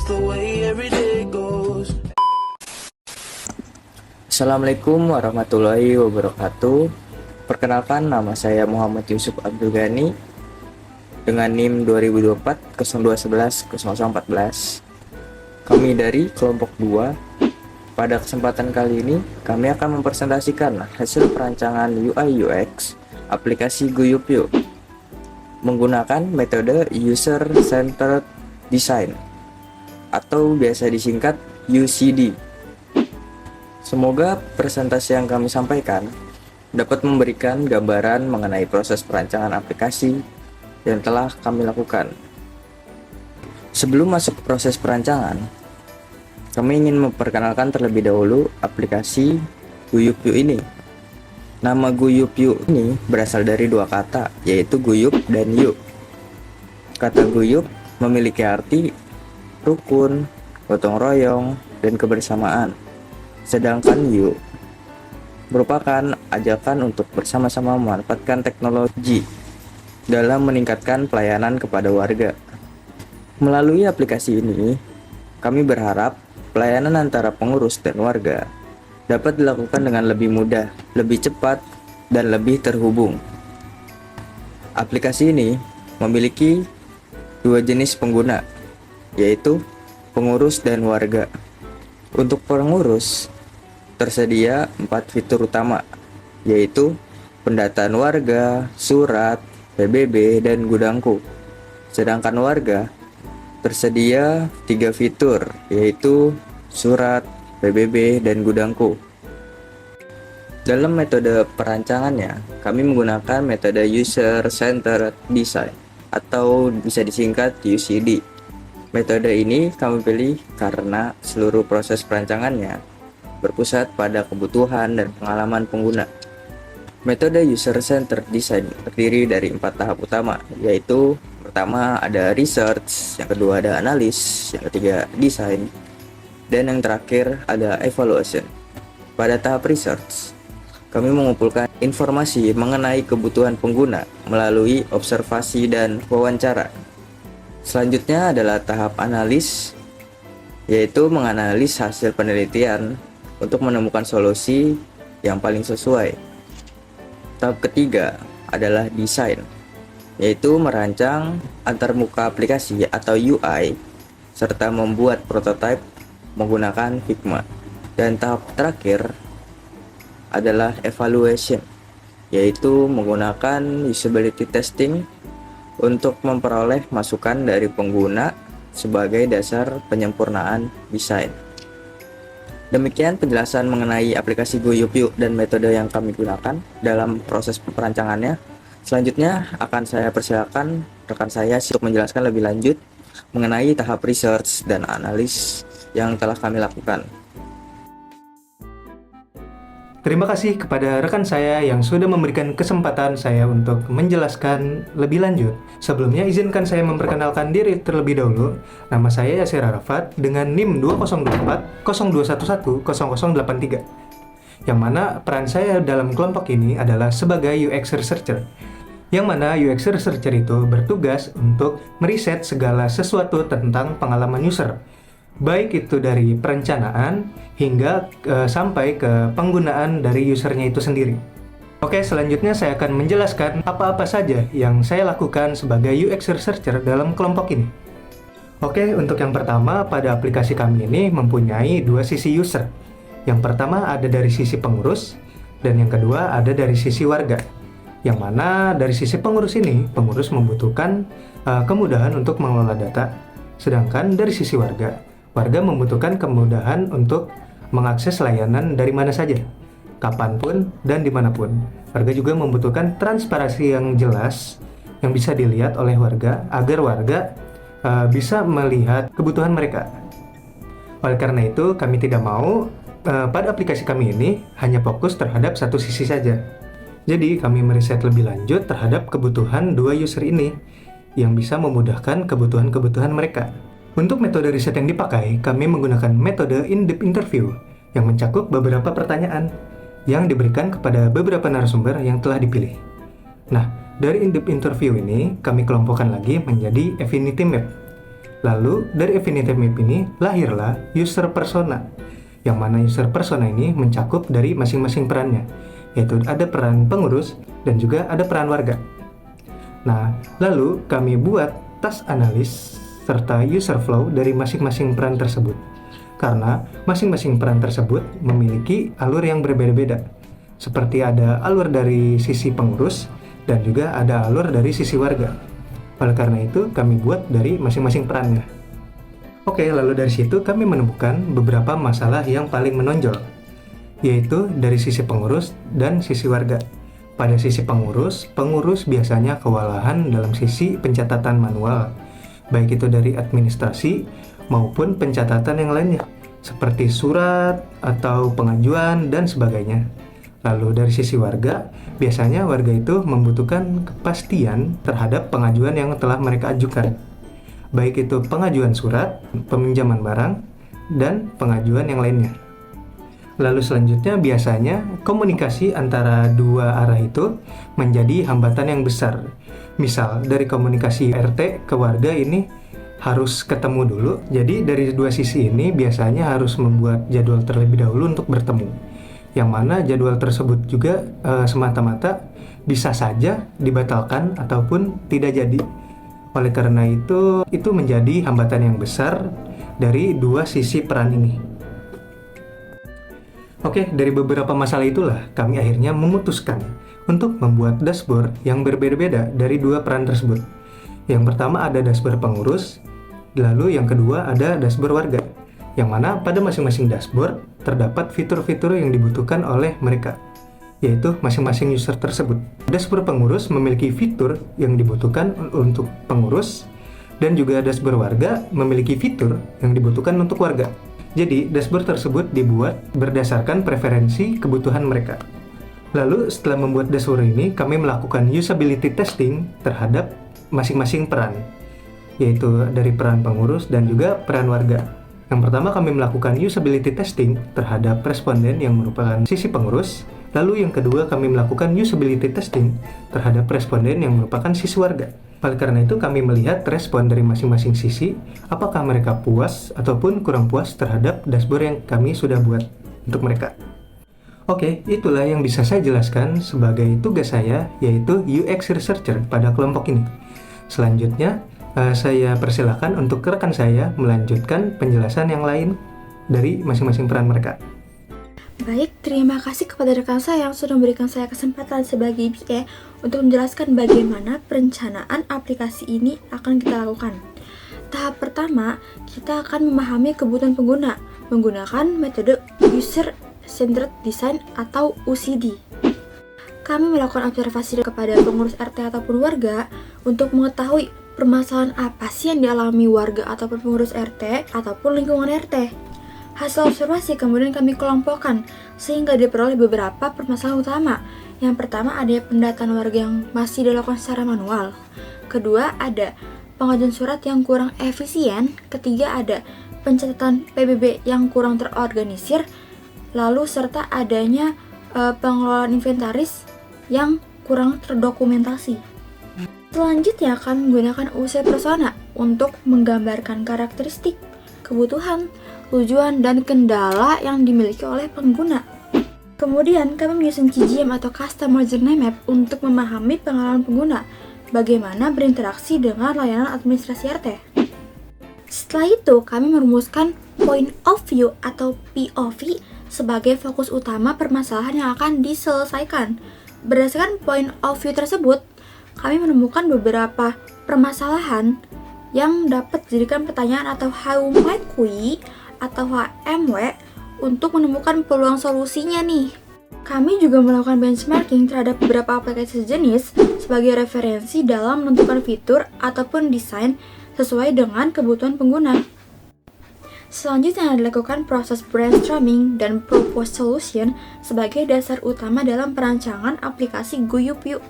the way every day goes. Assalamualaikum warahmatullahi wabarakatuh. Perkenalkan, nama saya Muhammad Yusuf Abdul Ghani dengan NIM 2024 0211 0014. Kami dari kelompok 2. Pada kesempatan kali ini, kami akan mempresentasikan hasil perancangan UI UX aplikasi GoYupYu menggunakan metode User Centered Design atau biasa disingkat UCD. Semoga presentasi yang kami sampaikan dapat memberikan gambaran mengenai proses perancangan aplikasi yang telah kami lakukan. Sebelum masuk ke proses perancangan, kami ingin memperkenalkan terlebih dahulu aplikasi GoYupYu ini. Nama GoYupYu ini berasal dari dua kata, yaitu guyup dan yuk. Kata guyup memiliki arti rukun, gotong royong, dan kebersamaan. Sedangkan yuk merupakan ajakan untuk bersama-sama memanfaatkan teknologi dalam meningkatkan pelayanan kepada warga. Melalui aplikasi ini, kami berharap pelayanan antara pengurus dan warga dapat dilakukan dengan lebih mudah, lebih cepat, dan lebih terhubung. Aplikasi ini memiliki dua jenis pengguna, yaitu pengurus dan warga. Untuk pengurus, tersedia 4 fitur utama, yaitu pendataan warga, surat, PBB, dan gudangku. Sedangkan warga tersedia 3 fitur, yaitu surat, PBB, dan gudangku. Dalam metode perancangannya, kami menggunakan metode User Centered Design atau bisa disingkat UCD. Metode ini kami pilih karena seluruh proses perancangannya berpusat pada kebutuhan dan pengalaman pengguna. Metode User Centered Design terdiri dari 4 tahap utama, yaitu pertama ada research, yang kedua ada analis, yang ketiga desain, dan yang terakhir ada evaluation. Pada tahap research, kami mengumpulkan informasi mengenai kebutuhan pengguna melalui observasi dan wawancara. Selanjutnya adalah tahap analis, yaitu menganalisis hasil penelitian untuk menemukan solusi yang paling sesuai. Tahap ketiga adalah desain, yaitu merancang antarmuka aplikasi atau UI serta membuat prototipe menggunakan Figma. Dan tahap terakhir adalah evaluation, yaitu menggunakan usability testing untuk memperoleh masukan dari pengguna sebagai dasar penyempurnaan desain. Demikian penjelasan mengenai aplikasi GoYupYu dan metode yang kami gunakan dalam proses perancangannya. Selanjutnya akan saya persilakan rekan saya untuk menjelaskan lebih lanjut mengenai tahap research dan analis yang telah kami lakukan. Terima kasih kepada rekan saya yang sudah memberikan kesempatan saya untuk menjelaskan lebih lanjut. Sebelumnya izinkan saya memperkenalkan diri terlebih dahulu. Nama saya Yasir Arafat dengan NIM 2024 0211 0083. Yang mana peran saya dalam kelompok ini adalah sebagai UX Researcher. Yang mana UX Researcher itu bertugas untuk meriset segala sesuatu tentang pengalaman user, baik itu dari perencanaan hingga sampai ke penggunaan dari usernya itu sendiri. Oke, selanjutnya saya akan menjelaskan apa-apa saja yang saya lakukan sebagai UX Researcher dalam kelompok ini. Oke, untuk yang pertama, pada aplikasi kami ini mempunyai dua sisi user. Yang pertama ada dari sisi pengurus, dan yang kedua ada dari sisi warga. Yang mana dari sisi pengurus ini, pengurus membutuhkan kemudahan untuk mengelola data, sedangkan dari sisi warga, warga membutuhkan kemudahan untuk mengakses layanan dari mana saja, kapanpun, dan dimanapun. Warga juga membutuhkan transparansi yang jelas yang bisa dilihat oleh warga agar warga bisa melihat kebutuhan mereka. Oleh karena itu, kami tidak mau pada aplikasi kami ini hanya fokus terhadap satu sisi saja. Jadi, kami meriset lebih lanjut terhadap kebutuhan dua user ini yang bisa memudahkan kebutuhan-kebutuhan mereka. Untuk metode riset yang dipakai, kami menggunakan metode in-depth interview yang mencakup beberapa pertanyaan yang diberikan kepada beberapa narasumber yang telah dipilih. Nah, dari in-depth interview ini, kami kelompokkan lagi menjadi affinity map, Lalu dari Affinity Map ini lahirlah user persona, yang mana user persona ini mencakup dari masing-masing perannya, yaitu ada peran pengurus dan juga ada peran warga. Nah, lalu kami buat task analis serta user flow dari masing-masing peran tersebut. Karena masing-masing peran tersebut memiliki alur yang berbeda-beda. Seperti ada alur dari sisi pengurus dan juga ada alur dari sisi warga. Oleh karena itu, kami buat dari masing-masing perannya. Oke, lalu dari situ kami menemukan beberapa masalah yang paling menonjol, yaitu dari sisi pengurus dan sisi warga. Pada sisi pengurus biasanya kewalahan dalam sisi pencatatan manual, baik itu dari administrasi maupun pencatatan yang lainnya, seperti surat atau pengajuan dan sebagainya. Lalu dari sisi warga, biasanya warga itu membutuhkan kepastian terhadap pengajuan yang telah mereka ajukan, baik itu pengajuan surat, peminjaman barang, dan pengajuan yang lainnya. Lalu selanjutnya biasanya komunikasi antara dua arah itu menjadi hambatan yang besar. Misal dari komunikasi RT ke warga ini harus ketemu dulu, jadi dari dua sisi ini biasanya harus membuat jadwal terlebih dahulu untuk bertemu. Yang mana jadwal tersebut juga semata-mata bisa saja dibatalkan ataupun tidak jadi. Oleh karena itu menjadi hambatan yang besar dari dua sisi peran ini. Oke, dari beberapa masalah itulah kami akhirnya memutuskan untuk membuat dashboard yang berbeda-beda dari dua peran tersebut. Yang pertama ada dashboard pengurus, lalu yang kedua ada dashboard warga, yang mana pada masing-masing dashboard terdapat fitur-fitur yang dibutuhkan oleh mereka, yaitu masing-masing user tersebut. Dashboard pengurus memiliki fitur yang dibutuhkan untuk pengurus, dan juga dashboard warga memiliki fitur yang dibutuhkan untuk warga. Jadi, dashboard tersebut dibuat berdasarkan preferensi kebutuhan mereka. Lalu, setelah membuat dashboard ini, kami melakukan usability testing terhadap masing-masing peran, yaitu dari peran pengurus dan juga peran warga. Yang pertama kami melakukan usability testing terhadap responden yang merupakan sisi pengurus, lalu yang kedua kami melakukan usability testing terhadap responden yang merupakan sisi warga. Oleh karena itu kami melihat respon dari masing-masing sisi, apakah mereka puas ataupun kurang puas terhadap dashboard yang kami sudah buat untuk mereka. Oke, itulah yang bisa saya jelaskan sebagai tugas saya, yaitu UX Researcher pada kelompok ini. Selanjutnya, saya persilakan untuk rekan saya melanjutkan penjelasan yang lain dari masing-masing peran mereka. Baik, terima kasih kepada rekan saya yang sudah memberikan saya kesempatan sebagai BA untuk menjelaskan bagaimana perencanaan aplikasi ini akan kita lakukan. Tahap pertama, kita akan memahami kebutuhan pengguna menggunakan metode User Centered Design atau UCD. Kami melakukan observasi kepada pengurus RT ataupun warga untuk mengetahui permasalahan apa sih yang dialami warga ataupun pengurus RT ataupun lingkungan RT. Hasil observasi kemudian kami kelompokkan sehingga diperoleh beberapa permasalahan utama. Yang pertama ada pendataan warga yang masih dilakukan secara manual. Kedua ada pengajuan surat yang kurang efisien. Ketiga ada pencatatan PBB yang kurang terorganisir. Lalu serta adanya pengelolaan inventaris yang kurang terdokumentasi. Selanjutnya akan menggunakan user persona untuk menggambarkan karakteristik, kebutuhan, tujuan, dan kendala yang dimiliki oleh pengguna. Kemudian kami menyusun CGM atau Customer Journey Map untuk memahami pengalaman pengguna, bagaimana berinteraksi dengan layanan administrasi RT. Setelah itu kami merumuskan Point of View atau POV sebagai fokus utama permasalahan yang akan diselesaikan. Berdasarkan Point of View tersebut, kami menemukan beberapa permasalahan yang dapat dijadikan pertanyaan atau how might we atau HMW untuk menemukan peluang solusinya nih. Kami juga melakukan benchmarking terhadap beberapa aplikasi sejenis sebagai referensi dalam menentukan fitur ataupun desain sesuai dengan kebutuhan pengguna. Selanjutnya dilakukan proses brainstorming dan propose solution sebagai dasar utama dalam perancangan aplikasi Guyup Yuk.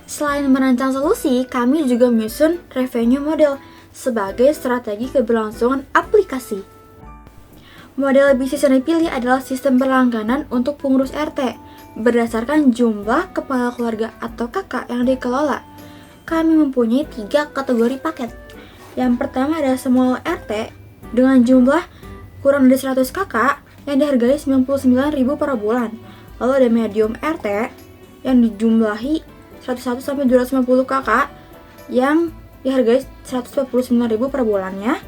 Selain merancang solusi, kami juga menyusun revenue model sebagai strategi keberlangsungan aplikasi. Model bisnis yang dipilih adalah sistem berlangganan untuk pengurus RT berdasarkan jumlah kepala keluarga atau kakak yang dikelola. Kami mempunyai 3 kategori paket. Yang pertama ada small RT dengan jumlah kurang dari 100 kakak yang dihargai 99.000 per bulan. Lalu ada medium RT yang dijumlahi 101 sampai 250 kakak yang dihargai 149.000 per bulannya.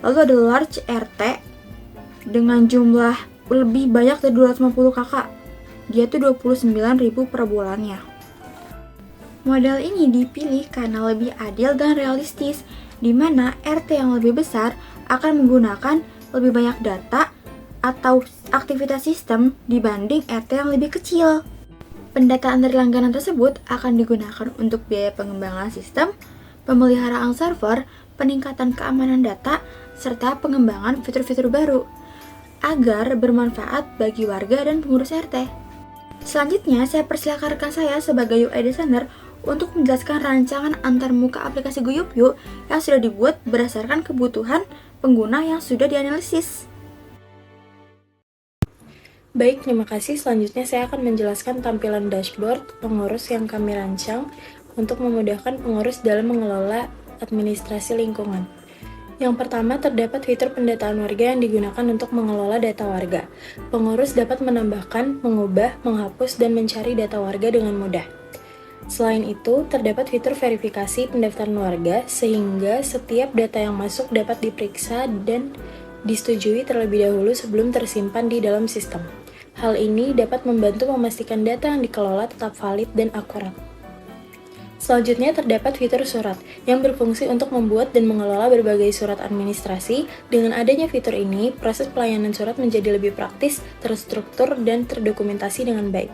Lalu ada large RT dengan jumlah lebih banyak dari 250 kakak. Dia tuh 29.000 per bulannya. Model ini dipilih karena lebih adil dan realistis, di mana RT yang lebih besar akan menggunakan lebih banyak data atau aktivitas sistem dibanding RT yang lebih kecil. Pendataan dari langganan tersebut akan digunakan untuk biaya pengembangan sistem, pemeliharaan server, peningkatan keamanan data, serta pengembangan fitur-fitur baru agar bermanfaat bagi warga dan pengurus RT. Selanjutnya, saya persilakan rekan saya sebagai UI designer untuk menjelaskan rancangan antarmuka aplikasi GoYupYu yang sudah dibuat berdasarkan kebutuhan pengguna yang sudah dianalisis. Baik, terima kasih. Selanjutnya saya akan menjelaskan tampilan dashboard pengurus yang kami rancang untuk memudahkan pengurus dalam mengelola administrasi lingkungan. Yang pertama, terdapat fitur pendataan warga yang digunakan untuk mengelola data warga. Pengurus dapat menambahkan, mengubah, menghapus, dan mencari data warga dengan mudah. Selain itu, terdapat fitur verifikasi pendaftaran warga, sehingga setiap data yang masuk dapat diperiksa dan disetujui terlebih dahulu sebelum tersimpan di dalam sistem. Hal ini dapat membantu memastikan data yang dikelola tetap valid dan akurat. Selanjutnya terdapat fitur surat yang berfungsi untuk membuat dan mengelola berbagai surat administrasi. Dengan adanya fitur ini, proses pelayanan surat menjadi lebih praktis, terstruktur, dan terdokumentasi dengan baik.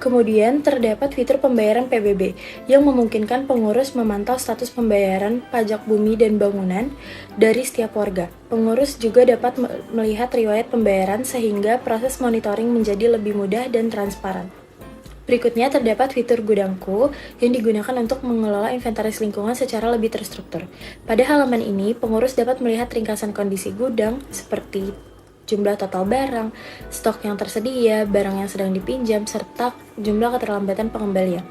Kemudian terdapat fitur pembayaran PBB yang memungkinkan pengurus memantau status pembayaran pajak bumi dan bangunan dari setiap warga. Pengurus juga dapat melihat riwayat pembayaran sehingga proses monitoring menjadi lebih mudah dan transparan. Berikutnya terdapat fitur gudangku yang digunakan untuk mengelola inventaris lingkungan secara lebih terstruktur. Pada halaman ini, pengurus dapat melihat ringkasan kondisi gudang seperti jumlah total barang, stok yang tersedia, barang yang sedang dipinjam, serta jumlah keterlambatan pengembalian.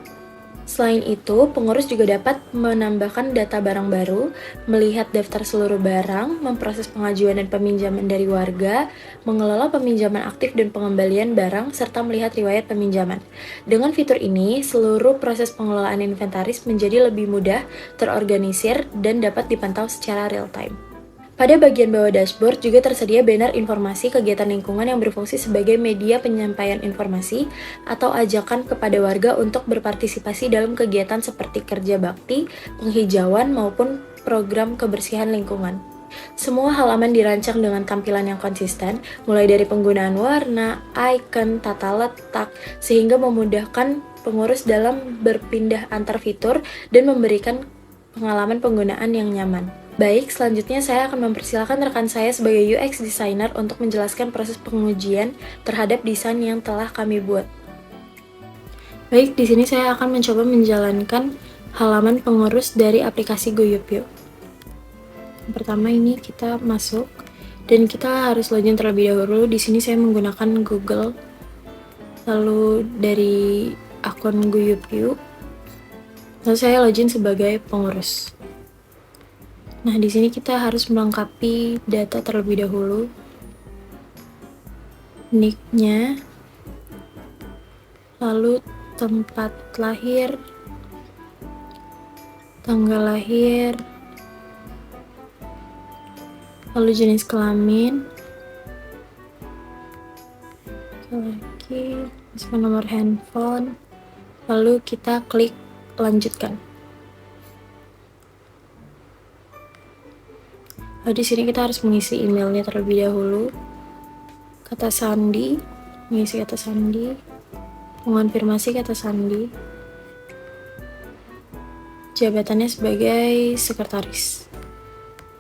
Selain itu, pengurus juga dapat menambahkan data barang baru, melihat daftar seluruh barang, memproses pengajuan dan peminjaman dari warga, mengelola peminjaman aktif dan pengembalian barang, serta melihat riwayat peminjaman. Dengan fitur ini, seluruh proses pengelolaan inventaris menjadi lebih mudah, terorganisir, dan dapat dipantau secara real-time. Pada bagian bawah dashboard juga tersedia banner informasi kegiatan lingkungan yang berfungsi sebagai media penyampaian informasi atau ajakan kepada warga untuk berpartisipasi dalam kegiatan seperti kerja bakti, penghijauan, maupun program kebersihan lingkungan. Semua halaman dirancang dengan tampilan yang konsisten, mulai dari penggunaan warna, icon, tata letak, sehingga memudahkan pengurus dalam berpindah antar fitur dan memberikan pengalaman penggunaan yang nyaman. Baik, selanjutnya saya akan mempersilakan rekan saya sebagai UX designer untuk menjelaskan proses pengujian terhadap desain yang telah kami buat. Baik, di sini saya akan mencoba menjalankan halaman pengurus dari aplikasi GoYupYu. Yang pertama ini kita masuk dan kita harus login terlebih dahulu. Di sini saya menggunakan Google. Lalu dari akun GoYupYu, lalu saya login sebagai pengurus. Nah, di sini kita harus melengkapi data terlebih dahulu. Nick-nya, lalu tempat lahir, tanggal lahir, lalu jenis kelamin, lagi, nomor handphone, lalu kita klik lanjutkan. Di sini kita harus mengisi emailnya terlebih dahulu, kata sandi, mengisi kata sandi, mengonfirmasi kata sandi, jabatannya sebagai sekretaris,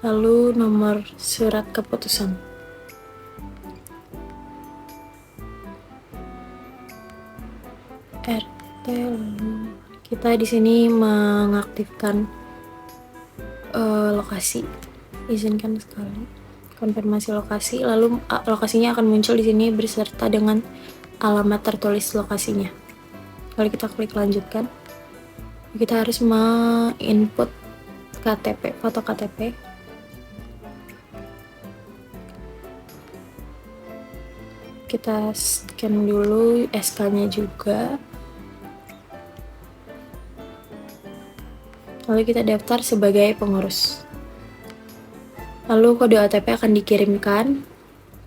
lalu nomor surat keputusan. RT, lalu kita di sini mengaktifkan lokasi. Izinkan sekali konfirmasi lokasi, lalu lokasinya akan muncul di sini beserta dengan alamat tertulis lokasinya. Lalu kita klik lanjutkan. Kita harus menginput KTP, foto KTP. Kita scan dulu SK-nya juga. Lalu kita daftar sebagai pengurus. Lalu kode OTP akan dikirimkan.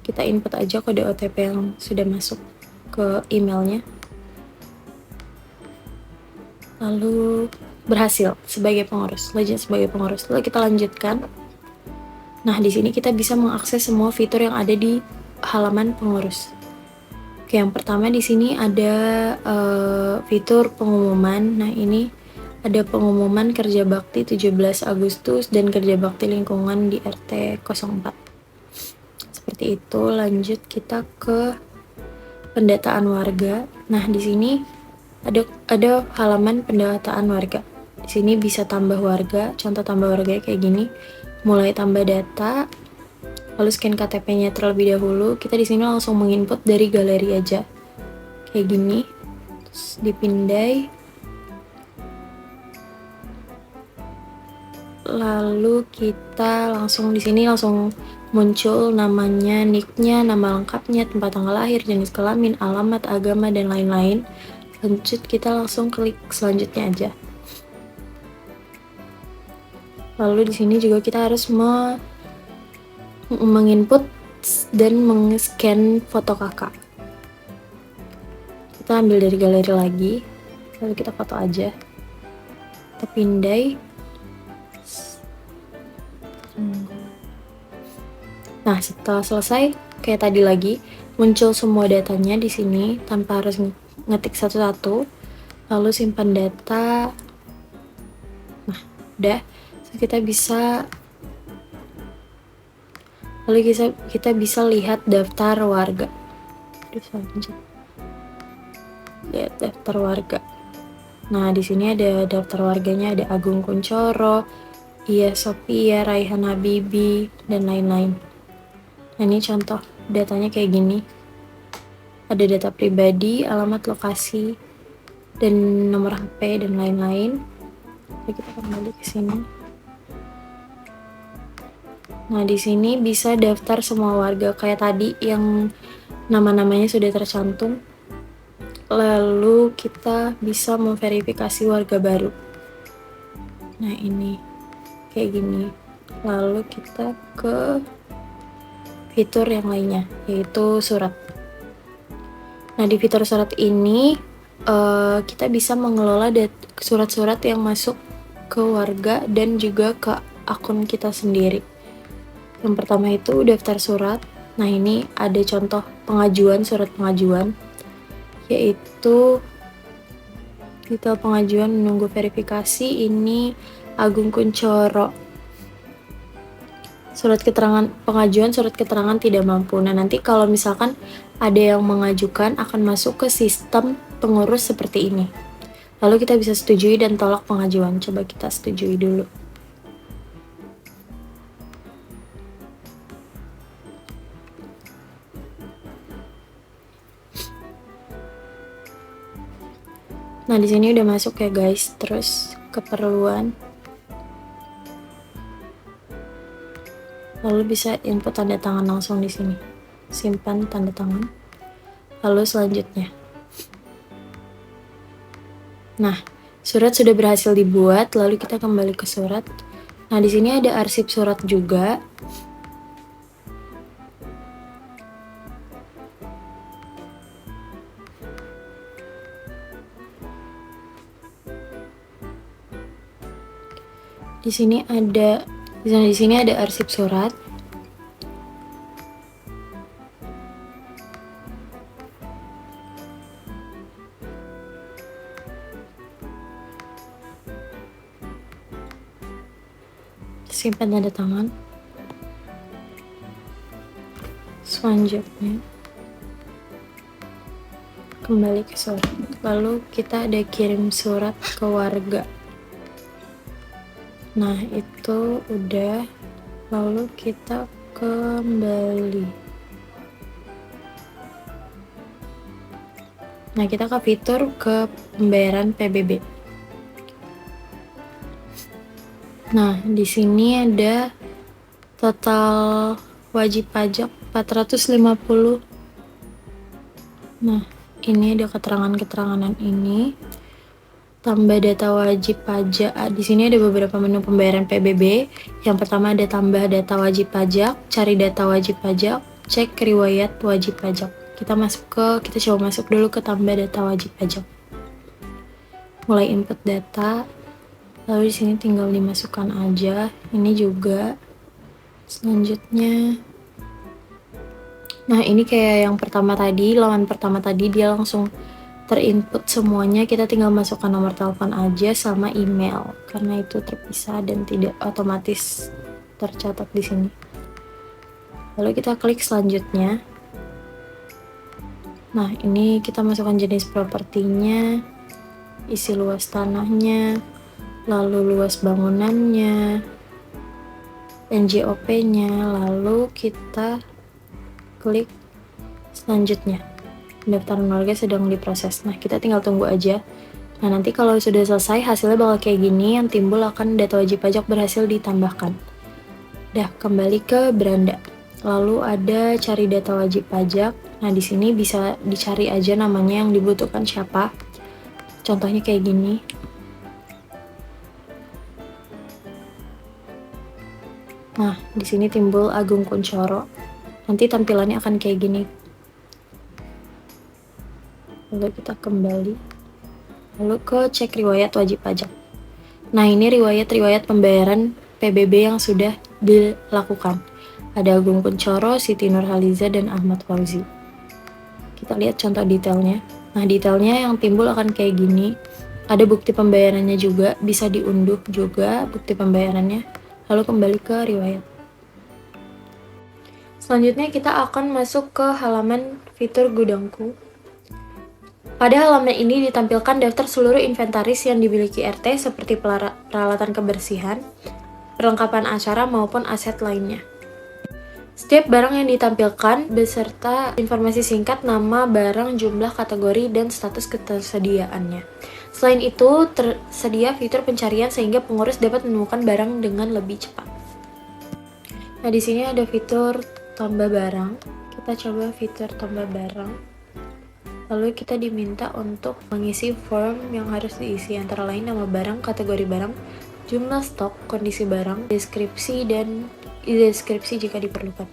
Kita input aja kode OTP yang sudah masuk ke emailnya. Lalu berhasil sebagai pengurus, login sebagai pengurus. Lalu kita lanjutkan. Nah, di sini kita bisa mengakses semua fitur yang ada di halaman pengurus. Oke, yang pertama di sini ada fitur pengumuman. Nah, ini ada pengumuman kerja bakti 17 Agustus dan kerja bakti lingkungan di RT 04. Seperti itu. Lanjut kita ke pendataan warga. Nah, di sini ada halaman pendataan warga. Di sini bisa tambah warga. Contoh tambah warga kayak gini. Mulai tambah data, lalu scan KTP-nya terlebih dahulu. Kita di sini langsung menginput dari galeri aja. Kayak gini. Terus dipindai. Lalu kita langsung di sini langsung muncul namanya, nicknya, nama lengkapnya, tempat tanggal lahir, jenis kelamin, alamat, agama, dan lain-lain. Lanjut kita langsung klik selanjutnya aja. Lalu di sini juga kita harus menginput dan meng-scan foto kakak. Kita ambil dari galeri lagi, lalu kita foto aja. Kita pindai. Nah, setelah selesai kayak tadi lagi, muncul semua datanya di sini tanpa harus ngetik satu-satu. Lalu simpan data. Nah, udah. So, kita bisa lihat daftar warga. Lihat daftar warga. Nah, di sini ada daftar warganya, ada Agung Kuncoro, Iya Sophia, Raihan Habibi, dan lain-lain. Nah, ini contoh datanya kayak gini. Ada data pribadi, alamat, lokasi, dan nomor HP, dan lain-lain. Jadi kita kembali ke sini. Nah, di sini bisa daftar semua warga kayak tadi yang nama-namanya sudah tercantum. Lalu kita bisa memverifikasi warga baru. Nah, ini kayak gini. Lalu kita ke fitur yang lainnya, yaitu surat. Nah, di fitur surat ini kita bisa mengelola surat-surat yang masuk ke warga dan juga ke akun kita sendiri. Yang pertama itu daftar surat. Nah, ini ada contoh pengajuan, surat pengajuan, yaitu detail pengajuan menunggu verifikasi. Ini Agung Kuncoro. Surat keterangan pengajuan, surat keterangan tidak mampu. Nah, nanti kalau misalkan ada yang mengajukan akan masuk ke sistem pengurus seperti ini. Lalu kita bisa setujui dan tolak pengajuan. Coba kita setujui dulu. Nah, di sini udah masuk ya guys. Terus keperluan. Lalu bisa input tanda tangan langsung di sini. Simpan tanda tangan. Lalu selanjutnya. Nah, surat sudah berhasil dibuat, lalu kita kembali ke surat. Nah, di sini ada arsip surat juga. Di sini ada arsip surat. Simpan tanda tangan. Selanjutnya kembali ke surat. Lalu kita ada kirim surat ke warga. Nah, itu udah. Lalu kita kembali. Nah, kita ke fitur ke pembayaran PBB. Nah, di sini ada total wajib pajak 450. Nah, ini ada keterangan-keterangan ini. Tambah data wajib pajak. Di sini ada beberapa menu pembayaran PBB. Yang pertama ada tambah data wajib pajak, cari data wajib pajak, cek riwayat wajib pajak. Kita coba masuk dulu ke tambah data wajib pajak. Mulai input data. Lalu di sini tinggal dimasukkan aja. Ini juga. Selanjutnya. Nah, ini kayak yang pertama tadi, laman pertama tadi dia langsung terinput semuanya, kita tinggal masukkan nomor telepon aja sama email karena itu terpisah dan tidak otomatis tercatat di sini. Lalu kita klik selanjutnya. Nah, ini kita masukkan jenis propertinya, isi luas tanahnya, lalu luas bangunannya, NJOP-nya, lalu kita klik selanjutnya. Pendaftaran warga sedang diproses. Nah, kita tinggal tunggu aja. Nah, nanti kalau sudah selesai, hasilnya bakal kayak gini. Yang timbul akan data wajib pajak berhasil ditambahkan. Dah, kembali ke beranda. Lalu ada cari data wajib pajak. Nah, di sini bisa dicari aja namanya yang dibutuhkan siapa. Contohnya kayak gini. Nah, di sini timbul Agung Kuncoro. Nanti tampilannya akan kayak gini. Lalu kita kembali. Lalu ke cek riwayat wajib pajak. Nah, ini riwayat pembayaran PBB yang sudah dilakukan. Ada Agung Kuncoro, Siti Nurhaliza, dan Ahmad Fauzi. Kita lihat contoh detailnya. Nah, detailnya yang timbul akan kayak gini. Ada bukti pembayarannya juga, bisa diunduh juga bukti pembayarannya. Lalu kembali ke riwayat. Selanjutnya kita akan masuk ke halaman fitur gudangku. Pada halaman ini ditampilkan daftar seluruh inventaris yang dimiliki RT seperti peralatan kebersihan, perlengkapan acara maupun aset lainnya. Setiap barang yang ditampilkan beserta informasi singkat nama barang, jumlah, kategori, dan status ketersediaannya. Selain itu, tersedia fitur pencarian sehingga pengurus dapat menemukan barang dengan lebih cepat. Nah, di sini ada fitur tambah barang. Kita coba fitur tambah barang. Lalu kita diminta untuk mengisi form yang harus diisi, antara lain nama barang, kategori barang, jumlah stok, kondisi barang, deskripsi, dan deskripsi jika diperlukan.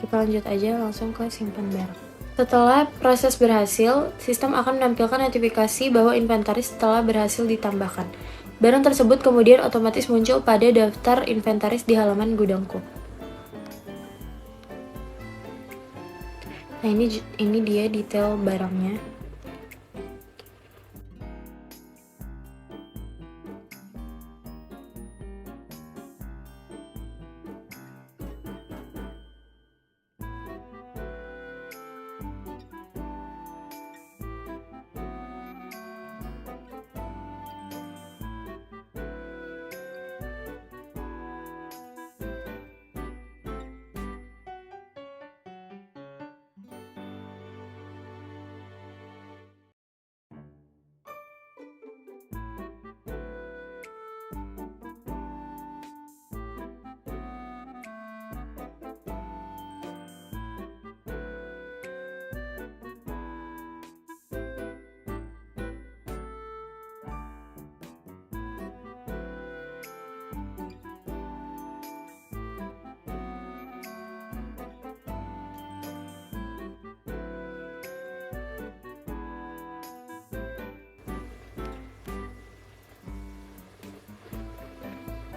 Kita lanjut aja langsung ke simpan barang. Setelah proses berhasil, sistem akan menampilkan notifikasi bahwa inventaris telah berhasil ditambahkan. Barang tersebut kemudian otomatis muncul pada daftar inventaris di halaman gudangku. Nah, ini dia detail barangnya.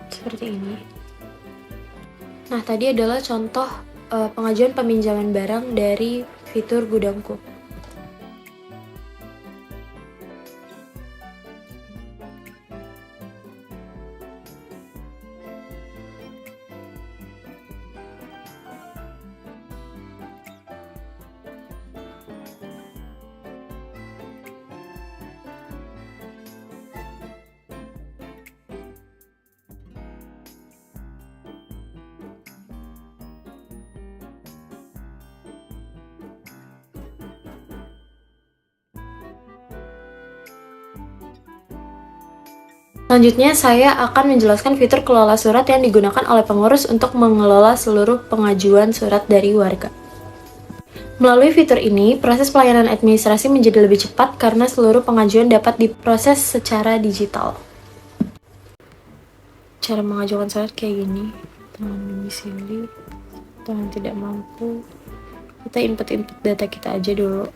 Seperti ini. Nah, tadi adalah contoh pengajuan peminjaman barang dari fitur gudangku. Selanjutnya, saya akan menjelaskan fitur kelola surat yang digunakan oleh pengurus untuk mengelola seluruh pengajuan surat dari warga. Melalui fitur ini, proses pelayanan administrasi menjadi lebih cepat karena seluruh pengajuan dapat diproses secara digital. Cara mengajukan surat kayak gini, tangan domisili, tangan tidak mampu. Kita input data kita aja dulu.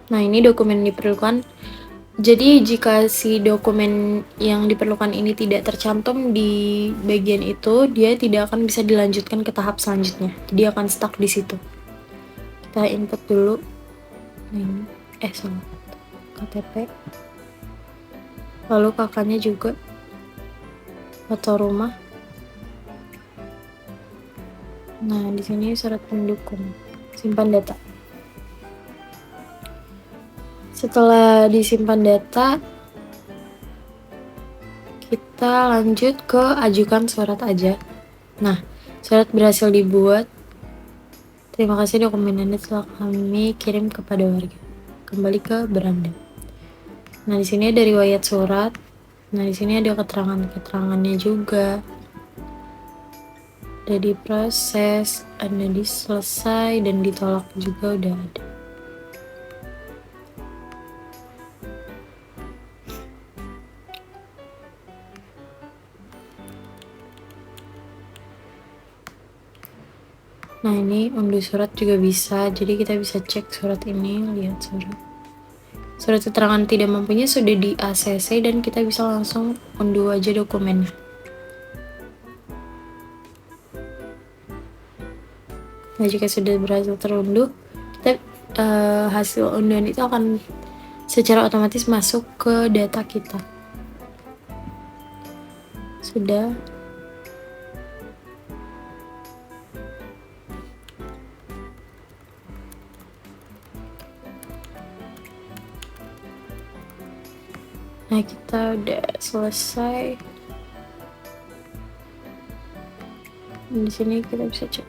Nah, ini dokumen yang diperlukan. Jadi, jika si dokumen yang diperlukan ini tidak tercantum di bagian itu, dia tidak akan bisa dilanjutkan ke tahap selanjutnya. Dia akan stuck di situ. Kita input dulu. Nah, ini. Salah. KTP. Lalu kakaknya juga. Foto rumah. Nah, di sini surat pendukung. Simpan data. Setelah disimpan data, kita lanjut ke ajukan surat aja. Nah, surat berhasil dibuat. Terima kasih, dokumen Anda telah kami kirim kepada warga. Kembali ke beranda. Nah, di sini ada riwayat surat. Nah, di sini ada keterangannya juga. Ada diproses, ada diselesai, dan ditolak juga udah ada. Nah, ini unduh surat juga bisa, jadi kita bisa cek surat ini, lihat surat. Surat keterangan tidak mampunya sudah di ACC dan kita bisa langsung unduh aja dokumennya. Nah, jika sudah berhasil terunduh, kita hasil unduhan itu akan secara otomatis masuk ke data kita. Sudah. Nah, kita udah selesai. Di sini kita bisa cek.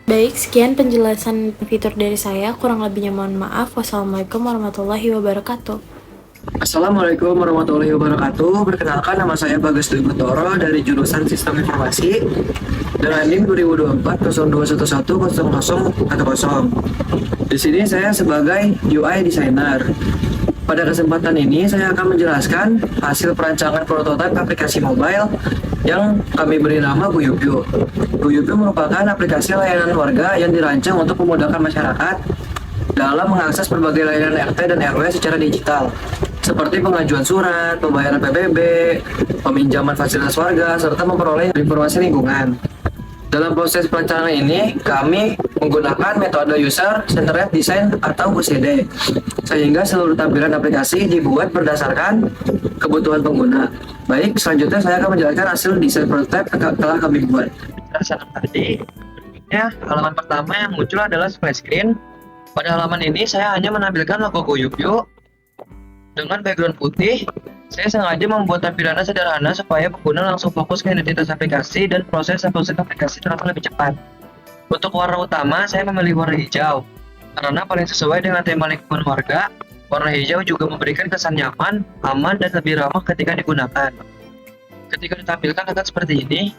Baik, sekian penjelasan fitur dari saya. Kurang lebihnya mohon maaf. Wassalamualaikum warahmatullahi wabarakatuh. Assalamualaikum warahmatullahi wabarakatuh. Perkenalkan, nama saya Bagas Dwi Batoro dari jurusan Sistem Informasi dengan NIM 2024-0211-0010. Di sini saya sebagai UI designer. Pada kesempatan ini saya akan menjelaskan hasil perancangan prototipe aplikasi mobile yang kami beri nama Guyupyu. Guyupyu merupakan aplikasi layanan warga yang dirancang untuk memudahkan masyarakat dalam mengakses berbagai layanan RT dan RW secara digital, seperti pengajuan surat, pembayaran PBB, peminjaman fasilitas warga, serta memperoleh informasi lingkungan. Dalam proses perencanaan ini, kami menggunakan metode User Centered Design atau UCD, sehingga seluruh tampilan aplikasi dibuat berdasarkan kebutuhan pengguna. Baik, selanjutnya saya akan menjelaskan hasil desain prototipe yang telah kami buat. Penjelasan tadi, berikutnya halaman pertama yang muncul adalah splash screen. Pada halaman ini saya hanya menampilkan logo Guyupyu dengan background putih. Saya sengaja membuat tampilannya sederhana supaya pengguna langsung fokus ke identitas aplikasi dan proses aplikasi terasa lebih cepat. Untuk warna utama, saya memilih warna hijau karena paling sesuai dengan tema lingkungan warga. Warna hijau juga memberikan kesan nyaman, aman, dan lebih ramah ketika digunakan. Ketika ditampilkan akan seperti ini.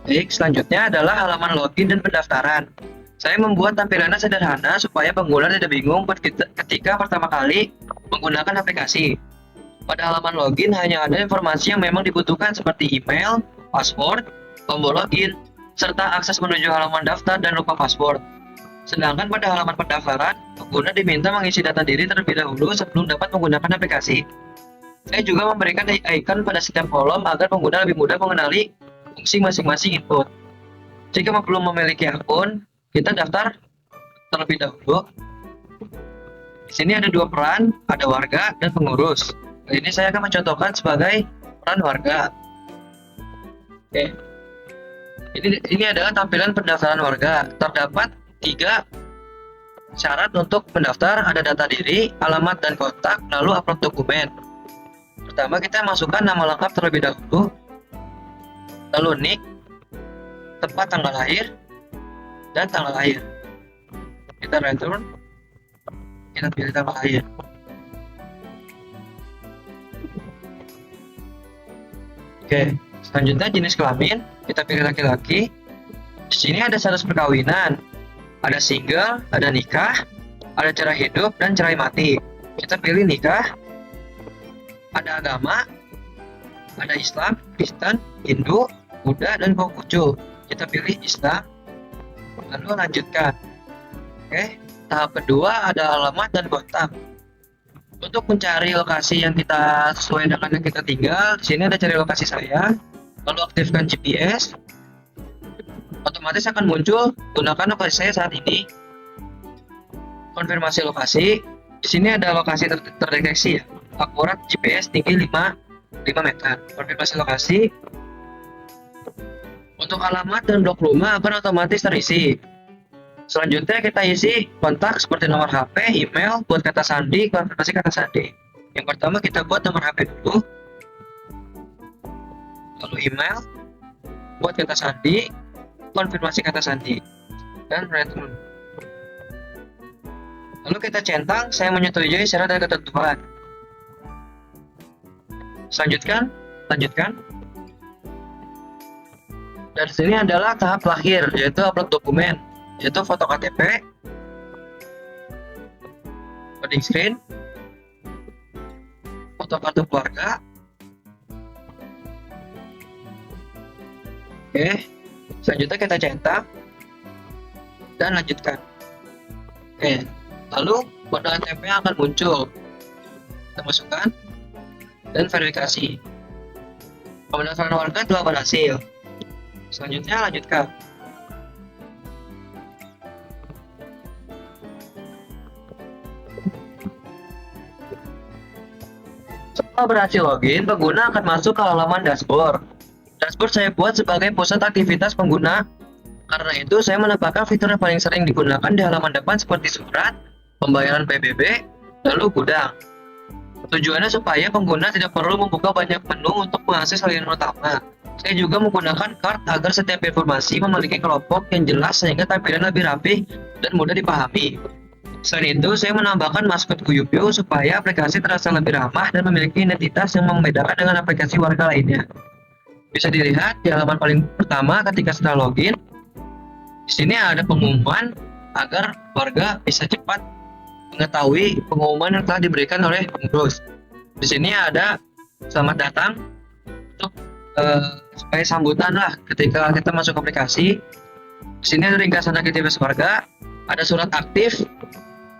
Baik, selanjutnya adalah halaman login dan pendaftaran. Saya membuat tampilannya sederhana supaya pengguna tidak bingung ketika pertama kali menggunakan aplikasi. Pada halaman login hanya ada informasi yang memang dibutuhkan seperti email, password, tombol login, serta akses menuju halaman daftar dan lupa password. Sedangkan pada halaman pendaftaran, pengguna diminta mengisi data diri terlebih dahulu sebelum dapat menggunakan aplikasi. Saya juga memberikan icon pada setiap kolom agar pengguna lebih mudah mengenali fungsi masing-masing input. Jika belum memiliki akun, kita daftar terlebih dahulu. Di sini ada dua peran, ada warga dan pengurus. Ini saya akan mencontohkan sebagai peran warga. Oke. Ini adalah tampilan pendaftaran warga. Terdapat 3 syarat untuk mendaftar, ada data diri, alamat dan kontak, lalu upload dokumen. Pertama, kita masukkan nama lengkap terlebih dahulu, lalu nik, tempat tanggal lahir, dan tanggal lahir. Kita return, kita pilih tanggal lahir. Oke, selanjutnya jenis kelamin, kita pilih laki-laki. Di sini ada status perkawinan, ada single, ada nikah, ada cerai hidup, dan cerai mati. Kita pilih nikah. Ada agama, ada Islam, Kristen, Hindu, Buddha, dan Konghucu. Kita pilih Islam, lalu lanjutkan. Oke, tahap kedua ada alamat dan kontak. Untuk mencari lokasi yang kita sesuai dengan yang kita tinggal, di sini ada cari lokasi saya, lalu aktifkan GPS. Otomatis akan muncul gunakan lokasi saya saat ini. Konfirmasi lokasi. Di sini ada lokasi terdeteksi ya. Akurat GPS tinggi 5 meter. Konfirmasi lokasi. Untuk alamat dan blok rumah akan otomatis terisi. Selanjutnya kita isi kontak seperti nomor HP, email, buat kata sandi, konfirmasi kata sandi. Yang pertama kita buat nomor HP dulu, lalu email, buat kata sandi, konfirmasi kata sandi, dan return. Lalu kita centang, saya menyetujui syarat dan ketentuan. Lanjutkan. Dan sini adalah tahap lahir, yaitu upload dokumen, yaitu foto KTP, wedding screen, foto kartu keluarga. Oke, selanjutnya kita cetak dan lanjutkan. Oke, lalu kode OTP akan muncul. Kita masukkan dan verifikasi. Pendaftaran warga telah berhasil. Selanjutnya lanjutkan. Setelah berhasil login, pengguna akan masuk ke halaman dashboard. Dashboard saya buat sebagai pusat aktivitas pengguna. Karena itu, saya menambahkan fitur yang paling sering digunakan di halaman depan seperti surat, pembayaran PBB, lalu gudang. Tujuannya supaya pengguna tidak perlu membuka banyak menu untuk mengakses layanan utama. Saya juga menggunakan card agar setiap informasi memiliki kelompok yang jelas sehingga tampilan lebih rapi dan mudah dipahami. Selain itu, saya menambahkan maskot Kuyup supaya aplikasi terasa lebih ramah dan memiliki identitas yang membedakan dengan aplikasi warga lainnya. Bisa dilihat di halaman paling pertama ketika setelah login. Di sini ada pengumuman agar warga bisa cepat mengetahui pengumuman yang telah diberikan oleh pengurus. Di sini ada selamat datang untuk supaya sambutan lah ketika kita masuk aplikasi. Di sini ada ringkasan aktivitas warga, ada surat aktif,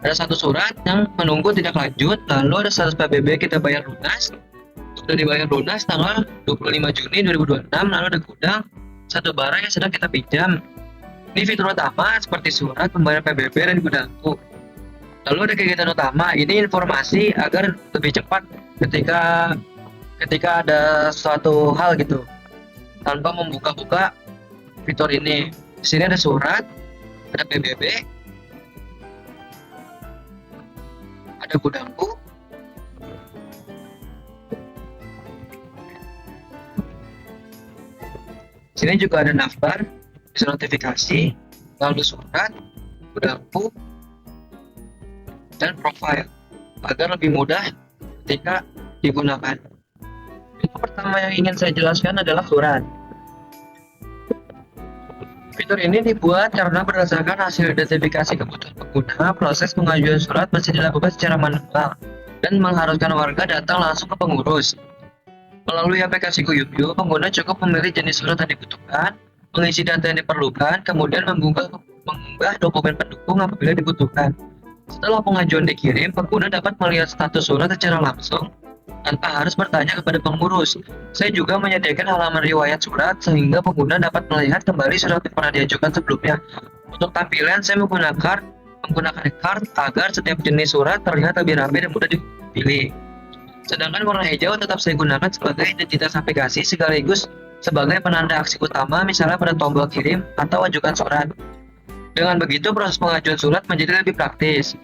ada satu surat yang menunggu tidak lanjut, lalu ada status PBB kita bayar lunas, sudah dibayar lunas tanggal 25 Juni 2026, lalu ada gudang, satu barang yang sedang kita pinjam. Ini fitur utama seperti surat pembayaran PBB dan gudangku. Lalu ada kegiatan utama, ini informasi agar lebih cepat ketika ada suatu hal gitu, tanpa membuka-buka fitur ini. Di sini ada surat, ada PBB, ada gudangku, di sini juga ada daftar, bisa notifikasi, lalu surat, gudangku, dan profile agar lebih mudah ketika digunakan. Yang pertama yang ingin saya jelaskan adalah surat. Fitur ini dibuat karena berdasarkan hasil identifikasi kebutuhan pengguna, proses pengajuan surat masih dilakukan secara manual dan mengharuskan warga datang langsung ke pengurus. Melalui aplikasi Kuyup, pengguna cukup memilih jenis surat yang dibutuhkan, mengisi data yang diperlukan, kemudian mengunggah dokumen pendukung apabila dibutuhkan. Setelah pengajuan dikirim, pengguna dapat melihat status surat secara langsung tanpa harus bertanya kepada pengurus. Saya juga menyediakan halaman riwayat surat sehingga pengguna dapat melihat kembali surat yang pernah diajukan sebelumnya. Untuk tampilan, saya menggunakan menggunakan card agar setiap jenis surat terlihat lebih rapi dan mudah dipilih. Sedangkan warna hijau tetap saya gunakan sebagai identitas aplikasi sekaligus sebagai penanda aksi utama, misalnya pada tombol kirim atau ajukan surat. Dengan begitu proses pengajuan surat menjadi lebih praktis.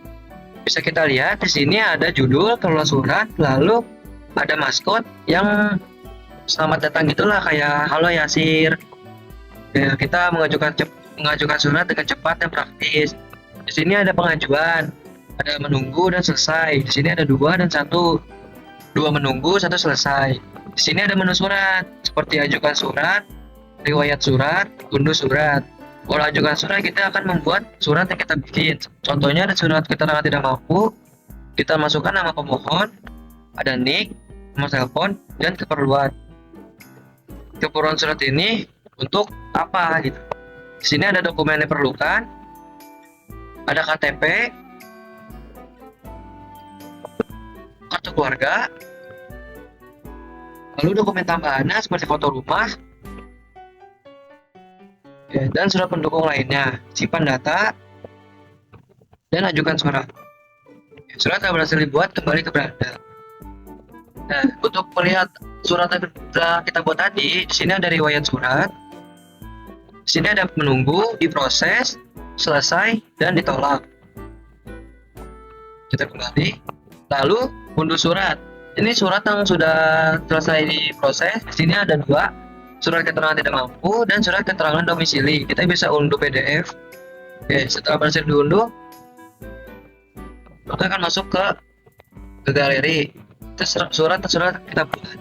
Bisa kita lihat di sini ada judul, keluar surat, lalu ada maskot yang selamat datang gitulah, kayak halo Yasir. Ya, kita mengajukan surat dengan cepat dan praktis. Di sini ada pengajuan, ada menunggu dan selesai. Di sini ada 2 dan 1. 2 menunggu, 1 selesai. Di sini ada menu surat, seperti ajukan surat, riwayat surat, unduh surat. Kalau ajukan surat, kita akan membuat surat yang kita bikin. Contohnya ada surat keterangan tidak mampu, kita masukkan nama pemohon, ada nick, nomor telepon, dan keperluan. Keperluan surat ini untuk apa gitu. Di sini ada dokumen yang diperlukan, ada KTP, kartu keluarga, lalu dokumen tambahannya seperti foto rumah, ya, dan surat pendukung lainnya, simpan data, dan ajukan surat. Surat yang berhasil dibuat kembali ke beranda. Nah, untuk melihat surat yang kita buat tadi, di sini ada riwayat surat, di sini ada menunggu, diproses, selesai, dan ditolak. Kita kembali, lalu unduh surat. Ini surat yang sudah selesai diproses. Di sini ada 2, surat keterangan tidak mampu dan surat keterangan domisili. Kita bisa unduh PDF. Oke, setelah berhasil diunduh, maka akan masuk ke galeri. Terus surat kita buat.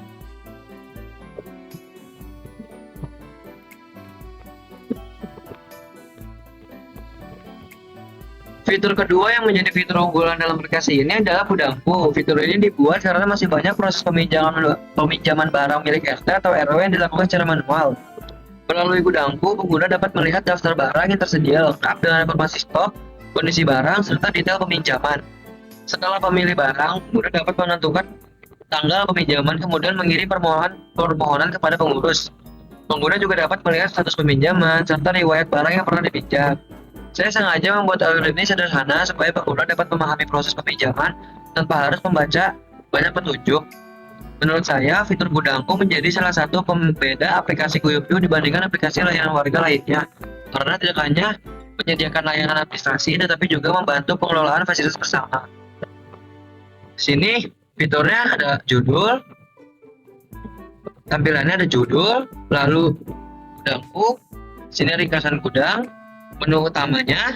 Fitur kedua yang menjadi fitur unggulan dalam aplikasi ini adalah Budangku. Fitur ini dibuat karena masih banyak proses peminjaman barang milik RT atau RW yang dilakukan secara manual. Melalui Budangku, pengguna dapat melihat daftar barang yang tersedia lengkap dengan informasi stok, kondisi barang, serta detail peminjaman. Setelah pemilih barang, pengguna dapat menentukan tanggal peminjaman, kemudian mengirim permohonan kepada pengurus. Pengguna juga dapat melihat status peminjaman, serta riwayat barang yang pernah dipinjam. Saya sengaja membuat alur ini sederhana supaya pengguna dapat memahami proses peminjaman tanpa harus membaca banyak petunjuk. Menurut saya, fitur Budangku menjadi salah satu pembeda aplikasi Kuyup dibandingkan aplikasi layanan warga lainnya, karena tidak hanya menyediakan layanan administrasi, tetapi juga membantu pengelolaan fasilitas bersama. Di sini fiturnya ada judul, tampilannya ada judul, lalu Budangku, sini ringkasan gudang, menu utamanya.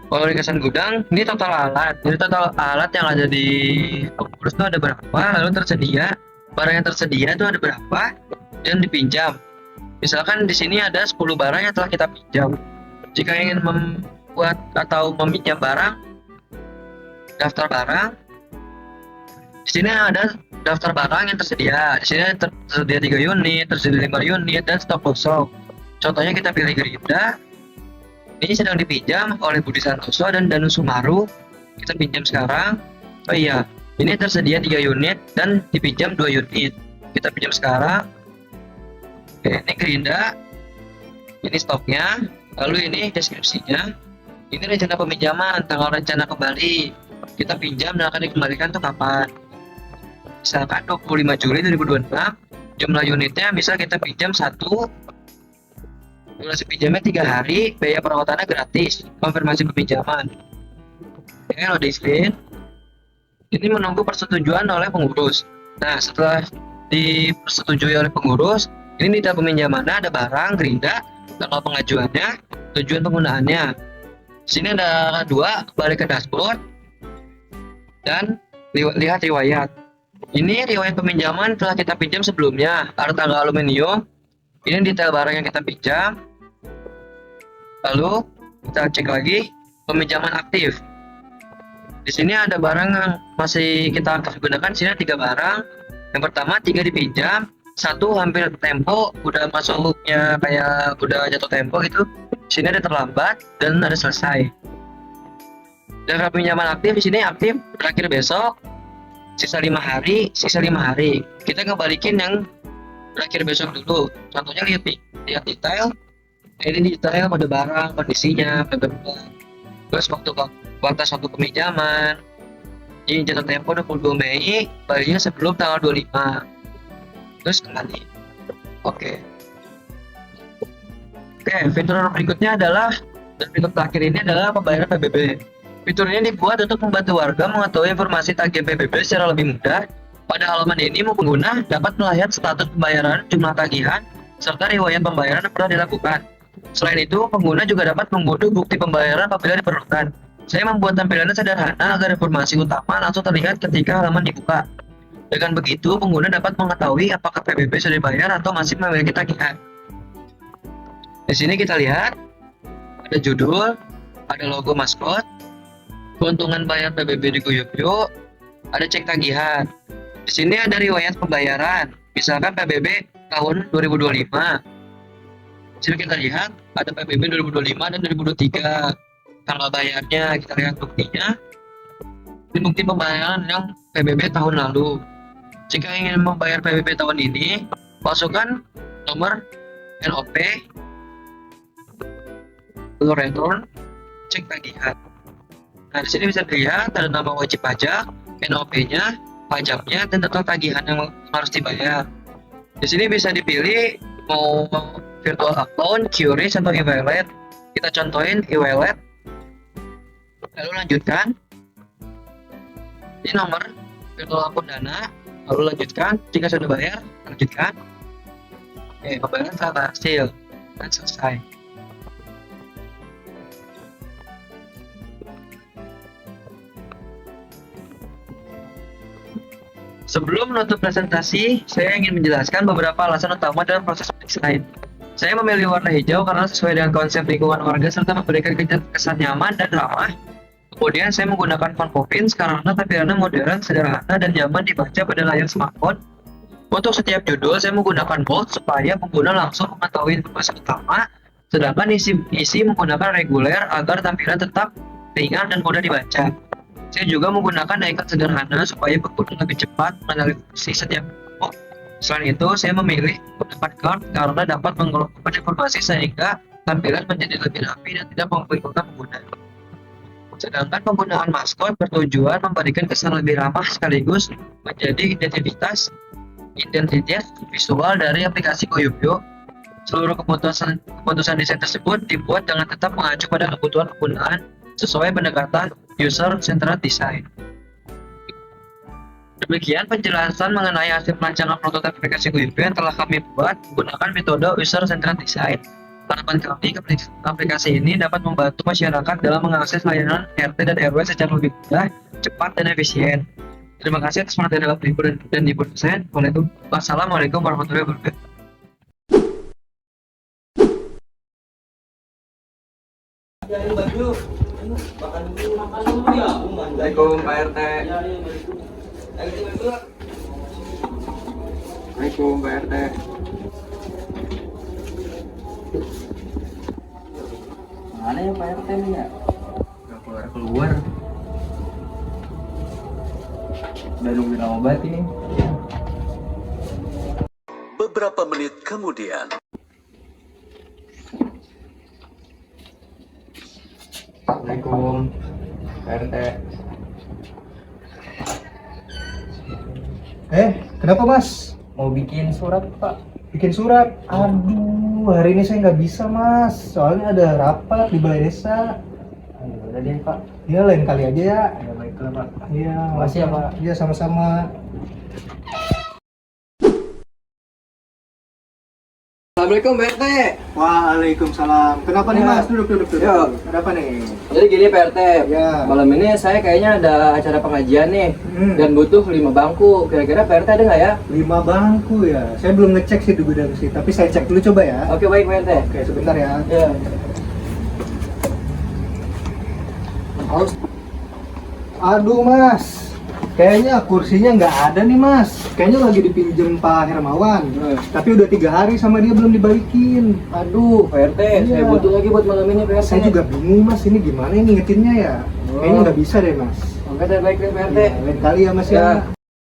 Kalau ringkasan gudang, ini total alat. Jadi total alat yang ada di pengurus itu ada berapa, lalu tersedia, barang yang tersedia itu ada berapa, dan dipinjam. Misalkan di sini ada 10 barang yang telah kita pinjam. Jika ingin membuat atau meminjam barang, daftar barang, di sini ada daftar barang yang tersedia. Di sini tersedia 3 unit, tersedia 5 unit, dan stok kosong. Contohnya kita pilih Gerinda. Ini sedang dipinjam oleh Budi Santoso dan Danu Sumaru. Kita pinjam sekarang. Oh iya, ini tersedia 3 unit dan dipinjam 2 unit. Kita pinjam sekarang. Oke, ini Gerinda. Ini stoknya. Lalu ini deskripsinya. Ini rencana peminjaman, tanggal rencana kembali. Kita pinjam dan akan dikembalikan tuh kapan? Misalkan 25 Juli 2026. Jumlah unitnya bisa kita pinjam 1. Durasi pinjamnya 3 hari, biaya perawatannya gratis, konfirmasi peminjaman. Oke, loading screen. Ini menunggu persetujuan oleh pengurus. Nah, setelah dipersetujui oleh pengurus, ini detail peminjamannya ada barang, Gerinda, tanggal pengajuannya, tujuan penggunaannya. Di sini ada 2, kembali ke dashboard, dan lihat riwayat. Ini riwayat peminjaman telah kita pinjam sebelumnya, ada tanggal aluminium. Ini detail barang yang kita pinjam. Lalu kita cek lagi peminjaman aktif. Di sini ada barang yang masih kita aktif gunakan. Di sini ada 3 barang. Yang pertama 3 dipinjam, 1 hampir tempo, udah masuknya kayak udah jatuh tempo gitu. Di sini ada terlambat dan ada selesai. Dan pinjaman aktif di sini aktif terakhir besok, sisa 5 hari, sisa 5 hari. Kita ngebalikin yang terakhir besok dulu. Contohnya lihat detail. Ini detail pada barang, kondisinya, bla. Terus batas waktu peminjaman. Ini jatuh tempo 22 Mei, bayarnya sebelum tanggal 25. Terus kembali. Oke, fitur berikutnya adalah, dan fitur terakhir ini adalah pembayaran PBB. Fitur ini dibuat untuk membantu warga mengetahui informasi tagihan PBB secara lebih mudah. Pada halaman ini, pengguna dapat melihat status pembayaran, jumlah tagihan, serta riwayat pembayaran yang pernah dilakukan. Selain itu, pengguna juga dapat mengunduh bukti pembayaran apabila diperlukan. Saya membuat tampilannya sederhana agar informasi utama langsung terlihat ketika halaman dibuka. Dengan begitu, pengguna dapat mengetahui apakah PBB sudah dibayar atau masih memiliki tagihan. Di sini kita lihat ada judul, ada logo maskot, keuntungan bayar PBB di Guyupyuk, ada cek tagihan. Di sini ada riwayat pembayaran, misalkan PBB tahun 2025. Di sini kita lihat ada PBB 2025 dan 2023. Tanggal bayarnya kita lihat buktinya. Ini bukti pembayaran yang PBB tahun lalu. Jika ingin membayar PBB tahun ini, masukkan nomor NOP, lalu return, cek tagihan. Nah, di sini bisa dilihat ada nama wajib pajak, NOP-nya, pajaknya, dan total tagihan yang harus dibayar. Di sini bisa dipilih mau virtual account, QRIS, atau e-wallet. Kita contohin e-wallet. Lalu lanjutkan. Ini nomor virtual akun Dana. Lalu lanjutkan. Jika sudah bayar, lanjutkan. Oke, pembayaran telah berhasil dan selesai. Sebelum menutup presentasi, saya ingin menjelaskan beberapa alasan utama dalam proses desain. Saya memilih warna hijau karena sesuai dengan konsep lingkungan warga serta memberikan kesan nyaman dan ramah. Kemudian saya menggunakan font Poppins karena tampilannya modern, sederhana, dan nyaman dibaca pada layar smartphone. Untuk setiap judul, saya menggunakan bold supaya pengguna langsung mengetahui informasi utama, sedangkan isi menggunakan reguler agar tampilan tetap ringan dan mudah dibaca. Saya juga menggunakan icon sederhana supaya pengguna lebih cepat menandatangani setiap kelompok. Selain itu, saya memilih menggunakan card karena dapat mengelompokkan informasi sehingga tampilan menjadi lebih rapi dan tidak membingungkan pengguna. Sedangkan penggunaan maskot bertujuan memberikan kesan lebih ramah sekaligus menjadi identitas visual dari aplikasi Guyupyuk. Seluruh keputusan desain tersebut dibuat dengan tetap mengacu pada kebutuhan penggunaan sesuai pendekatan user-centered design. Demikian penjelasan mengenai hasil perancangan prototipe aplikasi Guyupyuk yang telah kami buat menggunakan metode user-centered design. Harapan kami, aplikasi ini dapat membantu masyarakat dalam mengakses layanan RT dan RW secara lebih mudah, cepat, dan efisien. Terima kasih atas perhatian dalam Ibu dan Ibu dosen. Wassalamualaikum warahmatullahi wabarakatuh. Assalamualaikum Pak RT. Assalamualaikum Pak RT. Mana ya Pak RT nih ya? Gak keluar. Udah nungguin obat ini. Beberapa menit kemudian. Assalamualaikum Pak RT. Kenapa Mas? Mau bikin surat Pak? Bikin surat? Aduh, hari ini saya nggak bisa Mas. Soalnya ada rapat di balai desa. Ayo, udah deh Pak. Ya lain kali aja ya. Ya baiklah Pak. Iya. Makasih ya, Pak. Iya sama-sama. Assalamualaikum Pak RT. Waalaikumsalam. Kenapa nih Ya. Mas? Duduk. Ya. Ada apa nih? Jadi gini Pak RT, Ya. malam ini saya kayaknya ada acara pengajian nih Dan dan butuh 5 bangku. Kira-kira Pak RT ada nggak ya? 5 bangku ya. Saya belum ngecek sih di gudang sih, tapi saya cek dulu coba ya. Oke baik Pak RT. Oke, sebentar ya. Ya. Aduh Mas, kayaknya kursinya nggak ada nih Mas. Kayaknya lagi dipinjem Pak Hermawan. Tapi udah 3 hari sama dia belum dibalikin. Aduh Pak RT, saya Iya. butuh lagi buat malam ini Pak RT. Saya juga bingung Mas, ini gimana ini ngetinnya ya? Kayaknya nggak bisa deh Mas. Oke deh baik deh Pak RT. Ya, lain kali ya Mas ya. Ya.